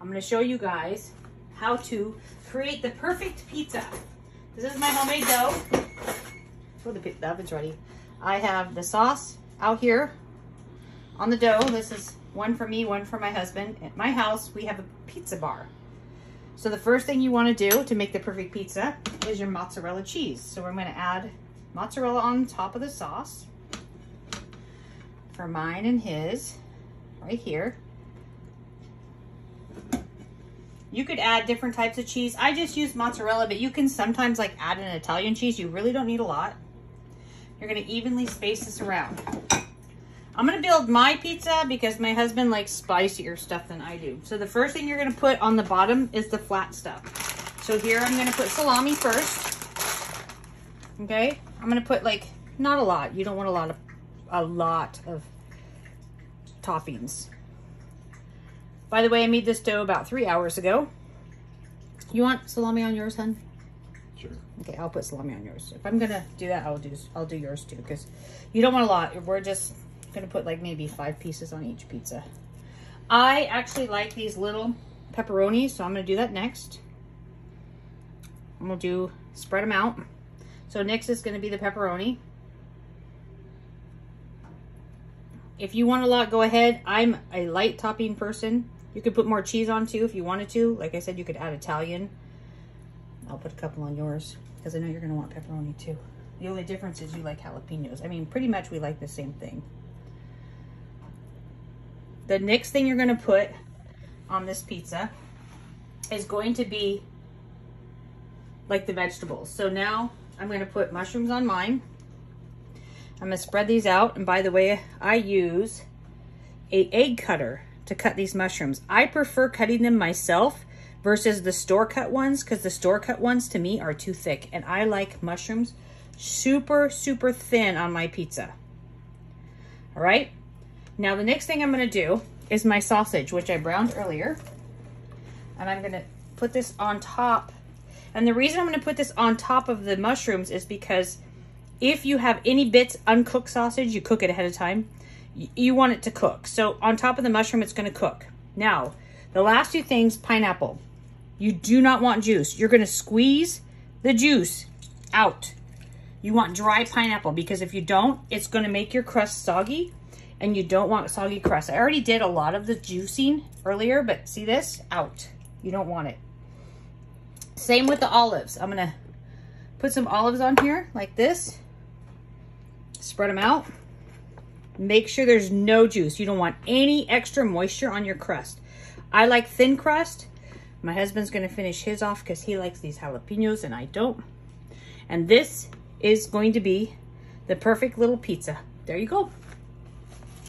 I'm going to show you guys how to create the perfect pizza. This is my homemade dough. Oh, the oven's ready. I have the sauce out here on the dough. This is one for me, one for my husband. At my house, we have a pizza bar. So the first thing you want to do to make the perfect pizza is your mozzarella cheese. So we're going to add mozzarella on top of the sauce for mine and his right here. You could add different types of cheese. I just use mozzarella, but you can sometimes like add an Italian cheese. You really don't need a lot. You're going to evenly space this around. I'm going to build my pizza because my husband likes spicier stuff than I do. So the first thing you're going to put on the bottom is the flat stuff. So here I'm going to put salami first. Okay, I'm going to put like, not a lot. You don't want a lot of toppings. By the way, I made this dough about 3 hours ago. You want salami on yours, hun? Sure. Okay, I'll put salami on yours. If I'm going to do that, I'll do yours too, because you don't want a lot. We're just gonna put like maybe 5 pieces on each pizza. I actually like these little pepperonis, so I'm gonna do that next. I'm gonna spread them out. So next is gonna be the pepperoni. If you want a lot, go ahead. I'm a light topping person. You could put more cheese on too if you wanted to. Like I said, you could add Italian. I'll put a couple on yours because I know you're gonna want pepperoni too. The only difference is you like jalapenos. I mean, pretty much we like the same thing. The next thing you're going to put on this pizza is going to be like the vegetables. So now I'm going to put mushrooms on mine. I'm going to spread these out. And by the way, I use an egg cutter to cut these mushrooms. I prefer cutting them myself versus the store cut ones because the store cut ones to me are too thick. And I like mushrooms super, super thin on my pizza. All right. Now the next thing I'm going to do is my sausage, which I browned earlier. And I'm going to put this on top. And the reason I'm going to put this on top of the mushrooms is because if you have any bits uncooked sausage, you cook it ahead of time. You want it to cook. So on top of the mushroom, it's going to cook. Now, the last 2 things, pineapple. You do not want juice. You're going to squeeze the juice out. You want dry pineapple because if you don't, it's going to make your crust soggy. And you don't want soggy crust. I already did a lot of the juicing earlier, but see this? Out. You don't want it. Same with the olives. I'm going to put some olives on here like this. Spread them out. Make sure there's no juice. You don't want any extra moisture on your crust. I like thin crust. My husband's going to finish his off because he likes these jalapenos and I don't. And this is going to be the perfect little pizza. There you go.